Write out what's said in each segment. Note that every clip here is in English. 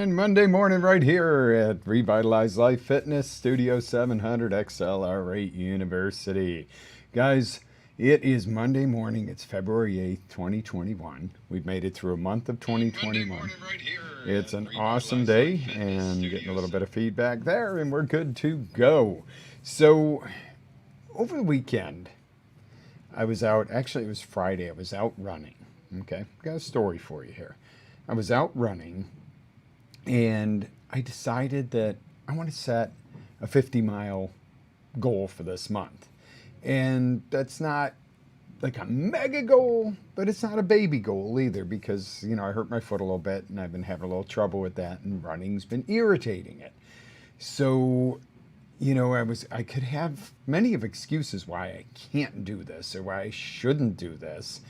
And Monday morning right here at Revitalize Life Fitness Studio 700 XLR8 University. Guys, it is Monday morning. It's February 8th, 2021. We've made it through a month of 2021. It's an awesome day and getting a little bit of feedback there, and we're good to go. So, over the weekend, I was out, actually it was Friday, I was out running. Okay, got a story for you here. I was out running and I decided that I want to set a 50-mile goal for this month. And that's not like a mega goal, but it's not a baby goal either because, I hurt my foot a little bit and I've been having a little trouble with that and running's been irritating it. So, I could have many of excuses why I can't do this or why I shouldn't do this.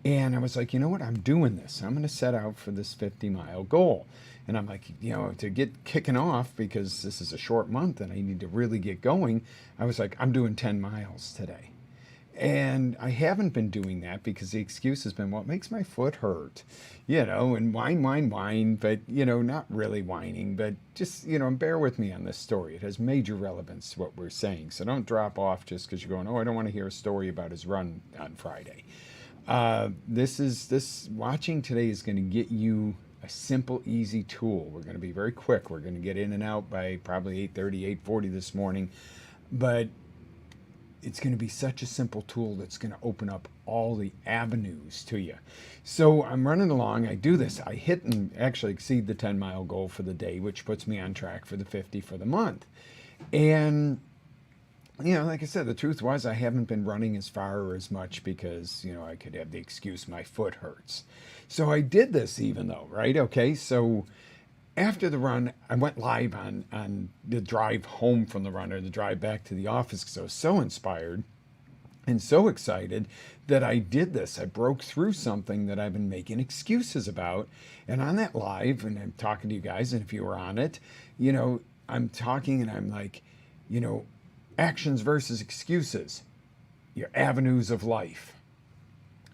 And I was like, you know what? I'm doing this. I'm going to set out for this 50-mile goal. And I'm like, to get kicking off, because this is a short month and I need to really get going, I was like, I'm doing 10 miles today. And I haven't been doing that because the excuse has been, well, it makes my foot hurt, and whine, but, not really whining, but just, bear with me on this story. It has major relevance to what we're saying. So don't drop off just because you're going, oh, I don't want to hear a story about his run on Friday. This watching today is going to get you a simple, easy tool. We're going to be very quick. We're going to get in and out by probably 8:30, 8:40 this morning, but it's going to be such a simple tool that's going to open up all the avenues to you. So I'm running along. I do this. I hit and actually exceed the 10-mile goal for the day, which puts me on track for the 50 for the month. And like I said, the truth was I haven't been running as far or as much because, I could have the excuse my foot hurts. So I did this even though, right? Okay, so after the run, I went live on the drive home from the run or the drive back to the office because I was so inspired and so excited that I did this. I broke through something that I've been making excuses about. And on that live, and I'm talking to you guys, and if you were on it, I'm talking and I'm like, actions versus excuses, your avenues of life.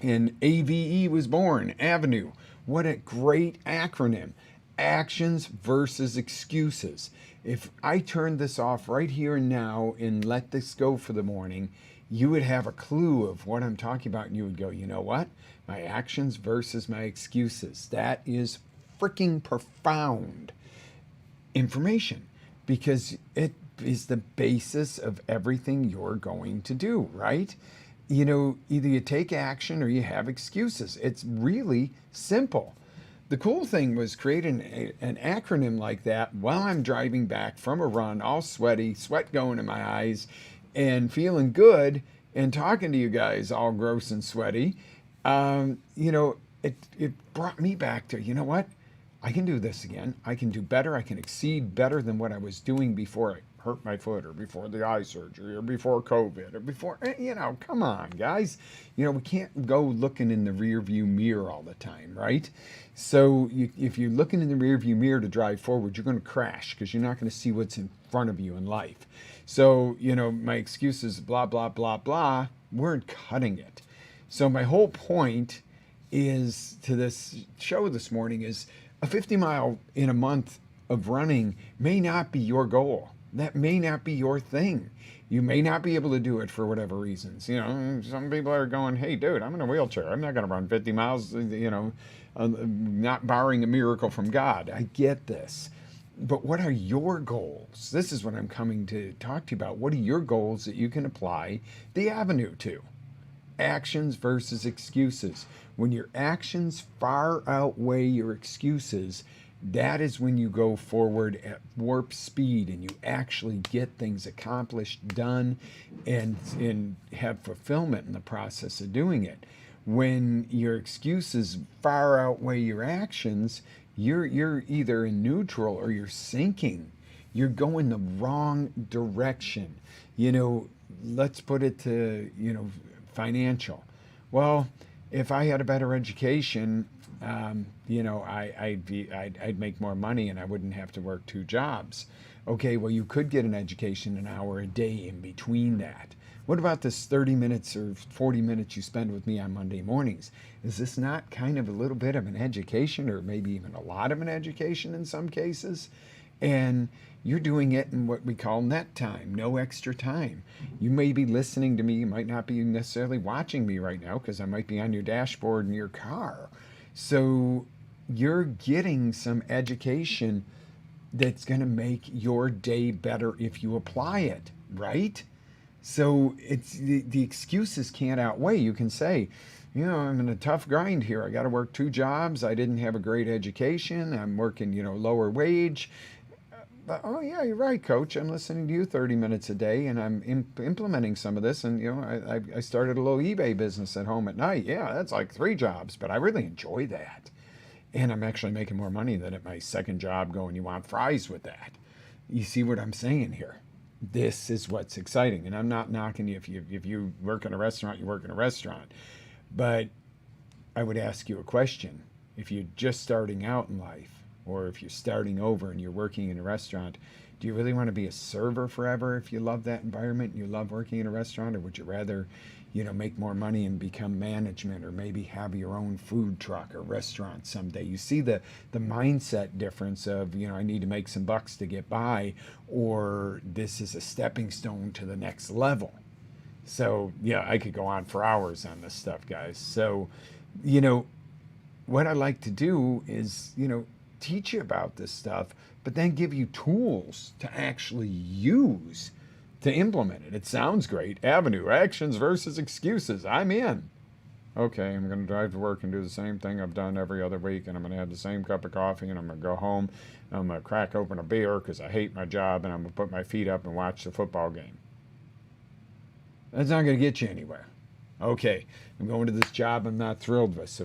And AVE was born, Avenue. What a great acronym. Actions versus excuses. If I turned this off right here and now and let this go for the morning, you would have a clue of what I'm talking about and you would go, you know what? My actions versus my excuses. That is freaking profound information because it is the basis of everything you're going to do, right? Either you take action or you have excuses. It's really simple. The cool thing was creating an acronym like that while I'm driving back from a run, all sweaty, sweat going in my eyes, and feeling good, and talking to you guys all gross and sweaty. It brought me back to, you know what? I can do this again. I can do better. I can exceed better than what I was doing before I hurt my foot or before the eye surgery or before COVID or before, come on, guys. We can't go looking in the rear view mirror all the time, right? So if you're looking in the rear view mirror to drive forward, you're going to crash because you're not going to see what's in front of you in life. So, my excuses, blah, blah, blah, blah, weren't cutting it. So my whole point is to this show this morning is a 50-mile in a month of running may not be your goal. That may not be your thing. You may not be able to do it for whatever reasons. Some people are going, hey, dude, I'm in a wheelchair. I'm not going to run 50 miles, not barring a miracle from God. I get this. But what are your goals? This is what I'm coming to talk to you about. What are your goals that you can apply the avenue to? Actions versus excuses. When your actions far outweigh your excuses, that is when you go forward at warp speed and you actually get things accomplished, done, and have fulfillment in the process of doing it. When your excuses far outweigh your actions, you're either in neutral or you're sinking. You're going the wrong direction. Let's put it to, financial. Well, if I had a better education, I'd make more money and I wouldn't have to work 2 jobs. Okay, well, you could get an education an hour a day in between that. What about this 30 minutes or 40 minutes you spend with me on Monday mornings? Is this not kind of a little bit of an education, or maybe even a lot of an education in some cases? And you're doing it in what we call net time, no extra time. You may be listening to me, you might not be necessarily watching me right now because I might be on your dashboard in your car. So you're getting some education that's going to make your day better if you apply it, right? So it's the excuses can't outweigh. You can say, you know, I'm in a tough grind here. I got to work 2 jobs. I didn't have a great education. I'm working, you know, lower wage. But, oh yeah, you're right, Coach. I'm listening to you 30 minutes a day, and I'm implementing some of this. And you know, I started a little eBay business at home at night. Yeah, that's like 3 jobs, but I really enjoy that. And I'm actually making more money than at my second job going, you want fries with that. You see what I'm saying here? This is what's exciting. And I'm not knocking you. If you work in a restaurant, you work in a restaurant. But I would ask you a question. If you're just starting out in life, or if you're starting over and you're working in a restaurant, do you really want to be a server forever if you love that environment and you love working in a restaurant? Or would you rather, you know, make more money and become management, or maybe have your own food truck or restaurant someday? You see the mindset difference of, you know, I need to make some bucks to get by, or this is a stepping stone to the next level. So yeah, I could go on for hours on this stuff, guys. So, you know, what I like to do is, you know, teach you about this stuff, but then give you tools to actually use to implement it. It sounds great. Avenue, actions versus excuses. I'm in. Okay, I'm going to drive to work and do the same thing I've done every other week, and I'm going to have the same cup of coffee, and I'm going to go home, and I'm going to crack open a beer because I hate my job, and I'm going to put my feet up and watch the football game. That's not going to get you anywhere. Okay, I'm going to this job I'm not thrilled with,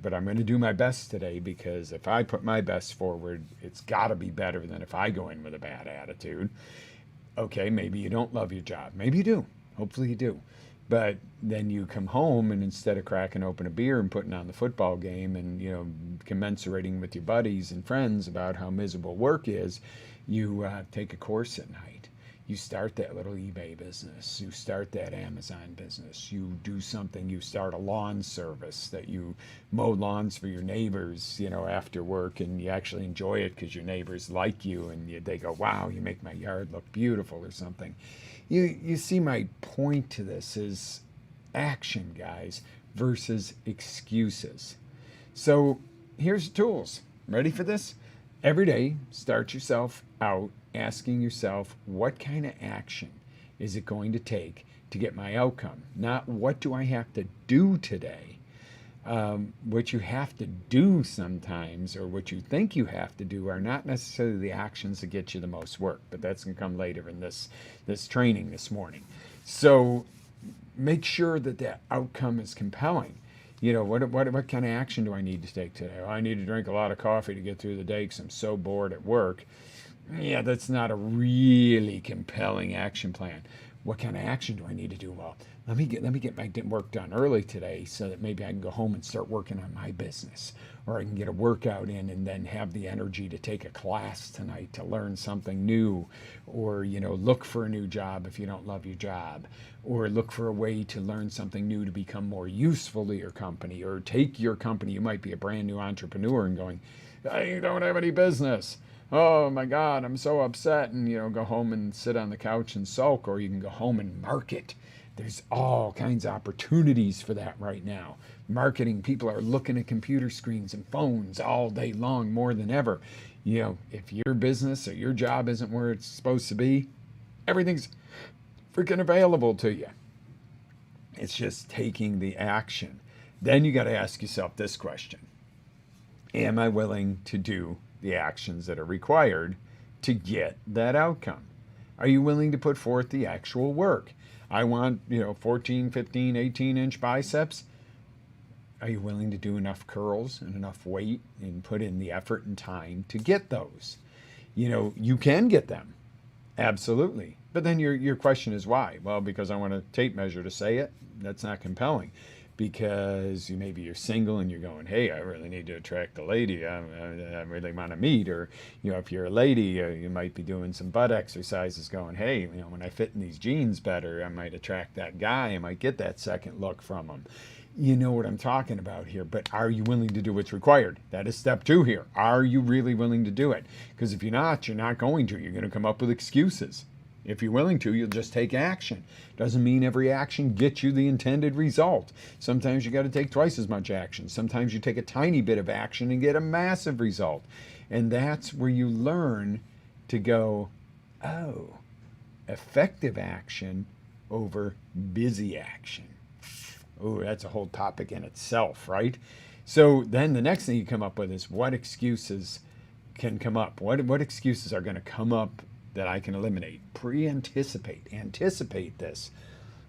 but I'm going to do my best today, because if I put my best forward, it's got to be better than if I go in with a bad attitude. Okay, maybe you don't love your job. Maybe you do. Hopefully you do. But then you come home, and instead of cracking open a beer and putting on the football game and, you know, commensurating with your buddies and friends about how miserable work is, you take a course at night. You start that little eBay business. You start that Amazon business. You do something. You start a lawn service that you mow lawns for your neighbors, you know, after work, and you actually enjoy it because your neighbors like you, and they go, wow, you make my yard look beautiful, or something. You see, my point to this is action, guys, versus excuses. So here's the tools. Ready for this? Every day, start yourself out asking yourself, what kind of action is it going to take to get my outcome? Not what do I have to do today. What you have to do sometimes, or what you think you have to do, are not necessarily the actions that get you the most work, but that's going to come later in this training this morning. So make sure that the outcome is compelling. You know, what kind of action do I need to take today? Well, I need to drink a lot of coffee to get through the day because I'm so bored at work. Yeah, that's not a really compelling action plan. What kind of action do I need to do? Well, let me get my work done early today, so that maybe I can go home and start working on my business, or I can get a workout in and then have the energy to take a class tonight to learn something new, or, you know, look for a new job if you don't love your job, or look for a way to learn something new to become more useful to your company, or take your company. You might be a brand new entrepreneur and going, I don't have any business. Oh my God, I'm so upset, and, you know, go home and sit on the couch and sulk, or you can go home and market. There's all kinds of opportunities for that right now. Marketing, people are looking at computer screens and phones all day long, more than ever. You know, if your business or your job isn't where it's supposed to be, everything's freaking available to you. It's just taking the action. Then you got to ask yourself this question. Am I willing to do the actions that are required to get that outcome? Are you willing to put forth the actual work? I want, you know, 14, 15, 18-inch biceps. Are you willing to do enough curls and enough weight and put in the effort and time to get those? You know, you can get them. Absolutely. But then your question is why? Well, because I want a tape measure to say it. That's not compelling. because maybe you're single and you're going, hey, I really need to attract a lady. I really want to meet. Or, if you're a lady, you might be doing some butt exercises going, hey, when I fit in these jeans better, I might attract that guy. I might get that second look from him. You know what I'm talking about here, but are you willing to do what's required? That is step 2 here. Are you really willing to do it? Because if you're not going to. You're going to come up with excuses. If you're willing to, you'll just take action. Doesn't mean every action gets you the intended result. Sometimes you got to take twice as much action. Sometimes you take a tiny bit of action and get a massive result. And that's where you learn to go, oh, effective action over busy action. Oh, that's a whole topic in itself, right? So then the next thing you come up with is what excuses can come up? What excuses are going to come up that I can eliminate? Anticipate this,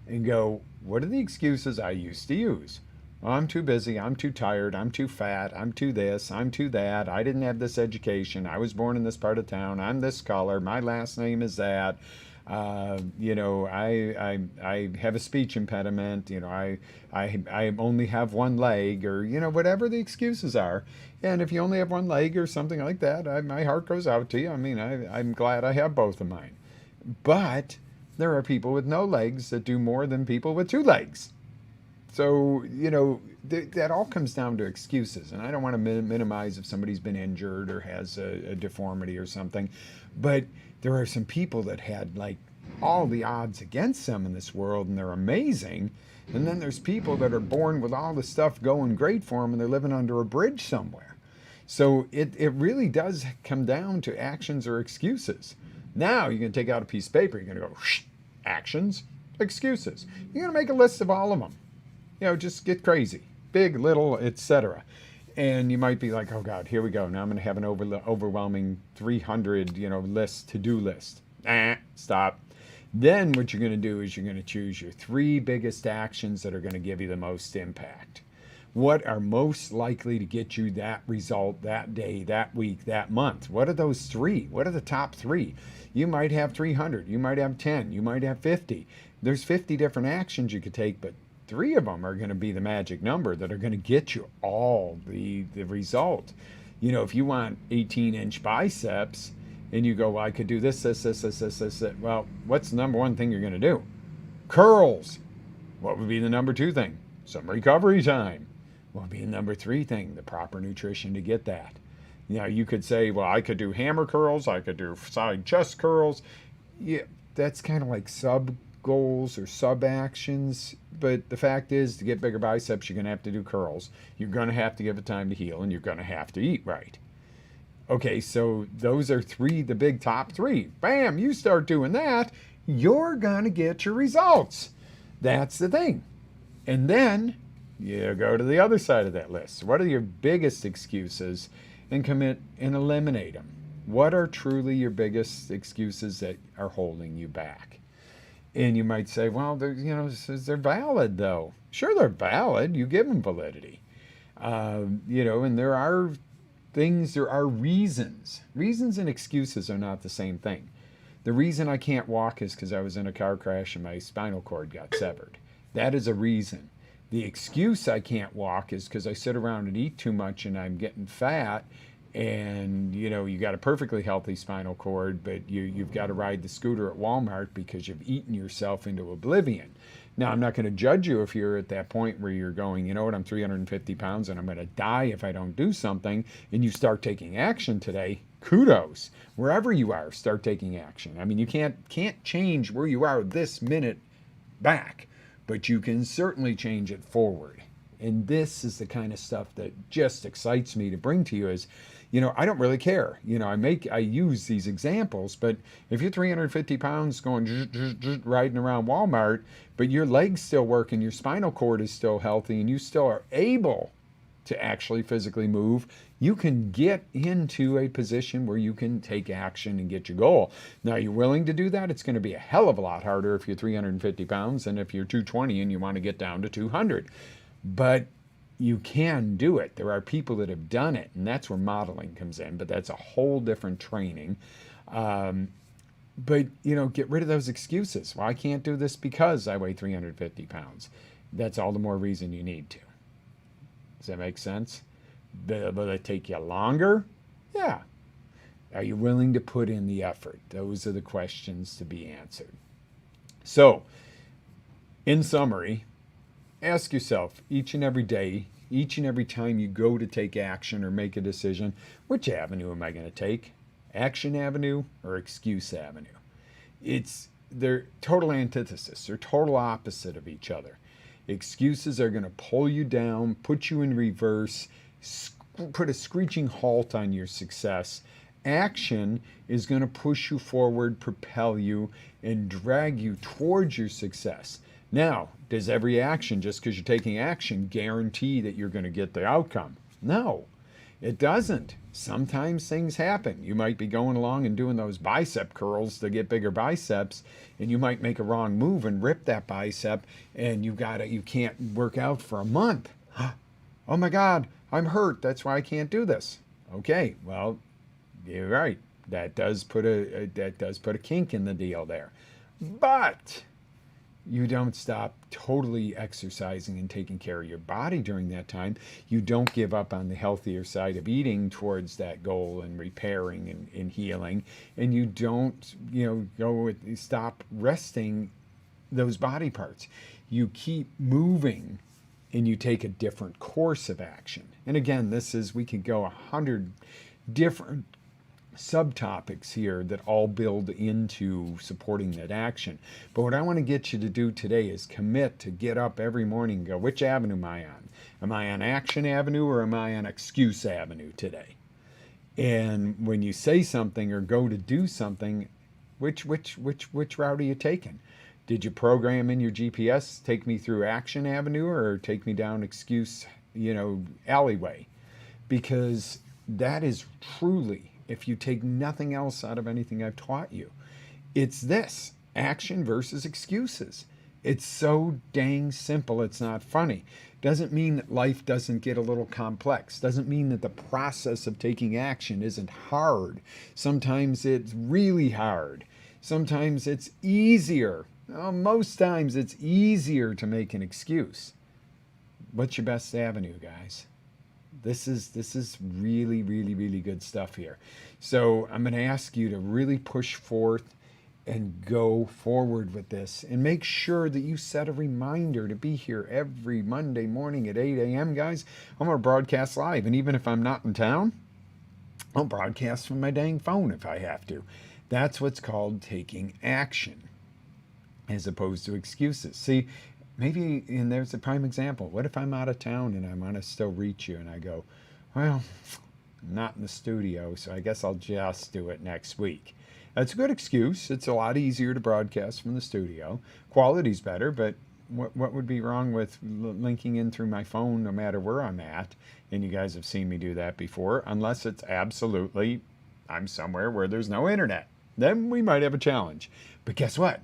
and go, what are the excuses I used to use? Well, I'm too busy, I'm too tired, I'm too fat, I'm too this, I'm too that, I didn't have this education, I was born in this part of town, I'm this color, my last name is that, I have a speech impediment, I only have one leg, or, whatever the excuses are. And if you only have one leg or something like that, my heart goes out to you. I mean, I'm glad I have both of mine. But there are people with no legs that do more than people with 2 legs. So, that all comes down to excuses. And I don't want to minimize if somebody's been injured or has a deformity or something. But there are some people that had like all the odds against them in this world, and they're amazing. And then there's people that are born with all the stuff going great for them, and they're living under a bridge somewhere. So it really does come down to actions or excuses. Now you're going to take out a piece of paper. You're going to go, actions, excuses. You're going to make a list of all of them. Just get crazy. Big, little, etc. And you might be like, oh God, here we go. Now I'm going to have an overwhelming 300, to-do list. Stop. Then what you're going to do is you're going to choose your 3 biggest actions that are going to give you the most impact. What are most likely to get you that result that day, that week, that month? What are those 3? What are the top 3? You might have 300. You might have 10. You might have 50. There's 50 different actions you could take, but 3 of them are going to be the magic number that are going to get you all the result. If you want 18-inch biceps and you go, well, I could do this. Well, what's the number 1 thing you're going to do? Curls. What would be the number 2 thing? Some recovery time. What would be the number 3 thing? The proper nutrition to get that. You could say, well, I could do hammer curls. I could do side chest curls. Yeah, that's kind of like sub goals or sub actions. But the fact is, to get bigger biceps, you're going to have to do curls. You're going to have to give it time to heal, and you're going to have to eat right. Okay, so those are the big top 3. Bam, you start doing that, you're going to get your results. That's the thing. And then you go to the other side of that list. What are your biggest excuses? And commit and eliminate them. What are truly your biggest excuses that are holding you back? And you might say, well, they're valid though. Sure, they're valid. You give them validity. And there are reasons. Reasons and excuses are not the same thing. The reason I can't walk is because I was in a car crash and my spinal cord got severed. That is a reason. The excuse I can't walk is because I sit around and eat too much and I'm getting fat, and you got a perfectly healthy spinal cord, but you've got to ride the scooter at Walmart because you've eaten yourself into oblivion. Now, I'm not going to judge you if you're at that point where you're going, you know what, I'm 350 pounds and I'm going to die if I don't do something, and you start taking action today. Kudos. Wherever you are, start taking action. I mean, you can't change where you are this minute back, but you can certainly change it forward. And this is the kind of stuff that just excites me to bring to you is, I don't really care. I use these examples, but if you're 350 pounds going riding around Walmart, but your legs still work and your spinal cord is still healthy and you still are able to actually physically move, you can get into a position where you can take action and get your goal. Now, you're willing to do that? It's going to be a hell of a lot harder if you're 350 pounds than if you're 220 and you want to get down to 200. But you can do it. There are people that have done it, and that's where modeling comes in, but that's a whole different training. But, get rid of those excuses. Well, I can't do this because I weigh 350 pounds. that's all the more reason you need to. Does that make sense? Will it take you longer? Yeah. Are you willing to put in the effort? Those are the questions to be answered. So, in summary, ask yourself each and every day, each and every time you go to take action or make a decision, which avenue am I going to take? Action avenue or excuse avenue? They're total antithesis. They're total opposite of each other. Excuses are going to pull you down, put you in reverse, put a screeching halt on your success. Action is going to push you forward, propel you, and drag you towards your success. Now, does every action, just because you're taking action, guarantee that you're going to get the outcome? No, it doesn't. Sometimes things happen. You might be going along and doing those bicep curls to get bigger biceps, and you might make a wrong move and rip that bicep, and you can't work out for a month. Oh my God, I'm hurt. That's why I can't do this. Okay, well, you're right. That does put a kink in the deal there. But you don't stop totally exercising and taking care of your body during that time. You don't give up on the healthier side of eating towards that goal and repairing and healing. And you don't, stop resting those body parts. You keep moving and you take a different course of action. And again, we could go 100 different subtopics here that all build into supporting that action. But what I want to get you to do today is commit to get up every morning and go, which avenue am I on? Am I on action avenue or am I on excuse avenue today? And when you say something or go to do something, which route are you taking? Did you program in your GPS take me through action avenue or take me down excuse, alleyway? Because that is truly, if you take nothing else out of anything I've taught you, it's this: action versus excuses. It's so dang simple, it's not funny. Doesn't mean that life doesn't get a little complex. Doesn't mean that the process of taking action isn't hard. Sometimes it's really hard. Sometimes it's easier. Most times it's easier to make an excuse. What's your best avenue, guys? This is really, really, really good stuff here. So I'm going to ask you to really push forth and go forward with this, and make sure that you set a reminder to be here every Monday morning at 8 a.m. Guys, I'm going to broadcast live, and even if I'm not in town, I'll broadcast from my dang phone if I have to. That's what's called taking action, as opposed to excuses. See, maybe, and there's a prime example. What if I'm out of town and I want to still reach you and I go, well, I'm not in the studio, so I guess I'll just do it next week. That's a good excuse. It's a lot easier to broadcast from the studio. Quality's better, but what would be wrong with linking in through my phone no matter where I'm at? And you guys have seen me do that before, unless it's absolutely, I'm somewhere where there's no internet. Then we might have a challenge. But guess what?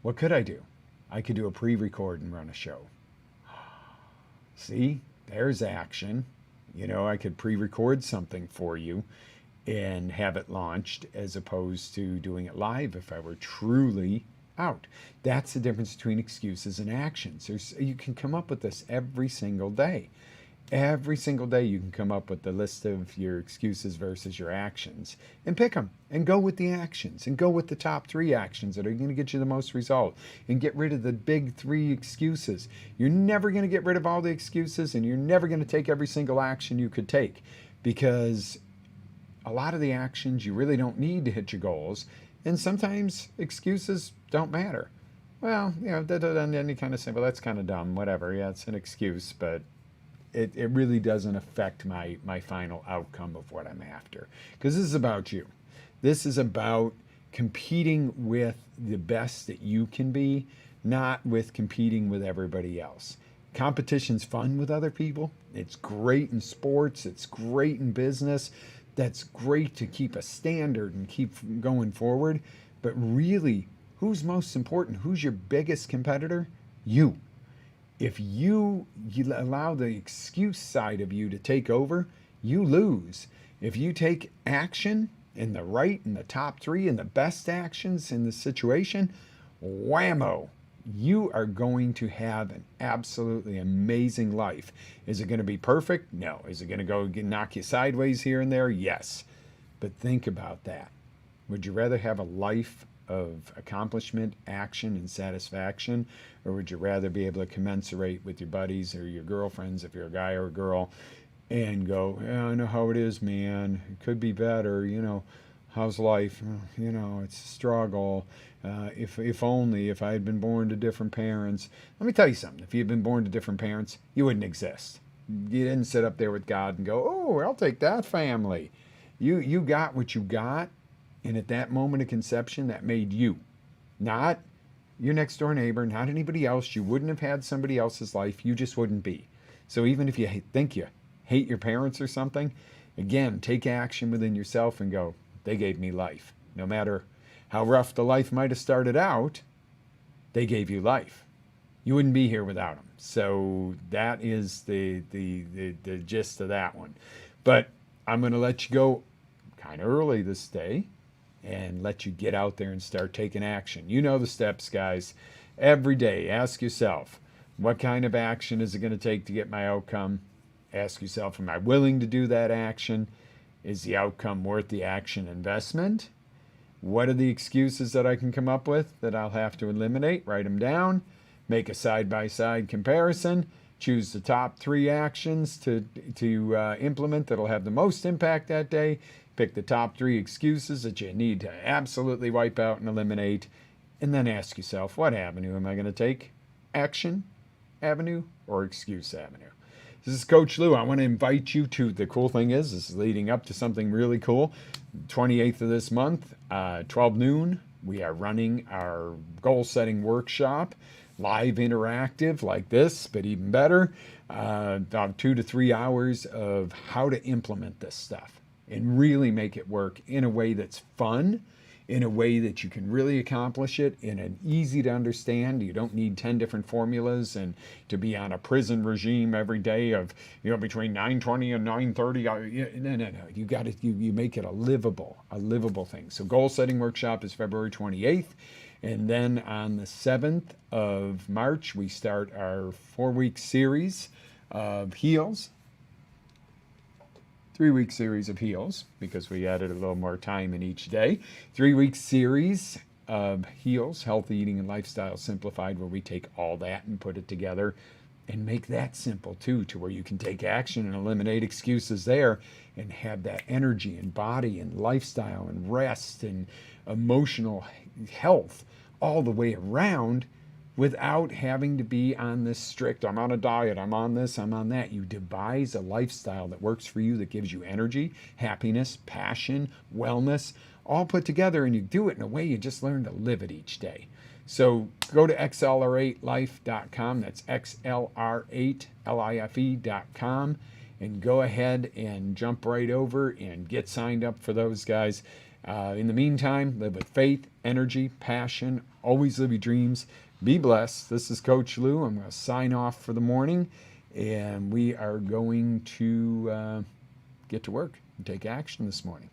What could I do? I could do a pre-record and run a show. See, there's action. I could pre-record something for you and have it launched, as opposed to doing it live if I were truly out. That's the difference between excuses and actions. You can come up with this every single day. Every single day you can come up with the list of your excuses versus your actions and pick them and go with the actions and go with the top 3 actions that are going to get you the most result, and get rid of the big 3 excuses. You're never going to get rid of all the excuses, and you're never going to take every single action you could take, because a lot of the actions you really don't need to hit your goals, and sometimes excuses don't matter. Well, then you kind of say, well, that's kind of dumb, whatever. Yeah, it's an excuse, but it really doesn't affect my final outcome of what I'm after. Because this is about you. This is about competing with the best that you can be, not with competing with everybody else. Competition's fun with other people. It's great in sports. It's great in business. That's great to keep a standard and keep going forward. But really, who's most important? Who's your biggest competitor? You. If you allow the excuse side of you to take over, you lose. If you take action in the right and the top 3 and the best actions in the situation, whammo, you are going to have an absolutely amazing life. Is it going to be perfect? No. Is it going to go knock you sideways here and there? Yes. But think about that. Would you rather have a life of accomplishment, action, and satisfaction, or would you rather be able to commensurate with your buddies or your girlfriends if you're a guy or a girl and go, yeah, I know how it is, man. It could be better, how's life? It's a struggle. If only if I had been born to different parents. Let me tell you something. If you had been born to different parents, you wouldn't exist. You didn't sit up there with God and go, oh, I'll take that family. You got what you got, and at that moment of conception, that made you. Not your next door neighbor, not anybody else. You wouldn't have had somebody else's life. You just wouldn't be. So even if you think you hate your parents or something, again, take action within yourself and go, they gave me life. No matter how rough the life might have started out, they gave you life. You wouldn't be here without them. So that is the gist of that one. But I'm going to let you go kind of early this day and let you get out there and start taking action. You know the steps, guys. Every day, ask yourself, what kind of action is it going to take to get my outcome? Ask yourself, am I willing to do that action? Is the outcome worth the action investment? What are the excuses that I can come up with that I'll have to eliminate? Write them down. Make a side-by-side comparison. Choose the top 3 actions to implement that'll have the most impact that day. Pick the top 3 excuses that you need to absolutely wipe out and eliminate. And then ask yourself, what avenue am I going to take? Action avenue or excuse avenue? This is Coach Lew. I want to invite you to, the cool thing is, this is leading up to something really cool. 28th of this month, 12 noon, we are running our goal-setting workshop, live interactive like this, but even better. About 2 to 3 hours of how to implement this stuff and really make it work in a way that's fun, in a way that you can really accomplish it in an easy to understand. You don't need 10 different formulas and to be on a prison regime every day of, between 9:20 and 9:30. No. You got it. You make it a livable thing. So goal setting workshop is February 28th. And then on the 7th of March, we start our 4-week series of heals. 3-week series of heals, because we added a little more time in each day. 3-week series of heals, healthy eating and lifestyle simplified, where we take all that and put it together and make that simple too, to where you can take action and eliminate excuses there and have that energy and body and lifestyle and rest and emotional health all the way around, without having to be on this strict, I'm on a diet, I'm on this, I'm on that. You devise a lifestyle that works for you, that gives you energy, happiness, passion, wellness, all put together, and you do it in a way you just learn to live it each day. So go to xlr8life.com, that's xlr8life.com, and go ahead and jump right over and get signed up for those guys. In the meantime, live with faith, energy, passion, always live your dreams. Be blessed. This is Coach Lew. I'm going to sign off for the morning, and we are going to get to work and take action this morning.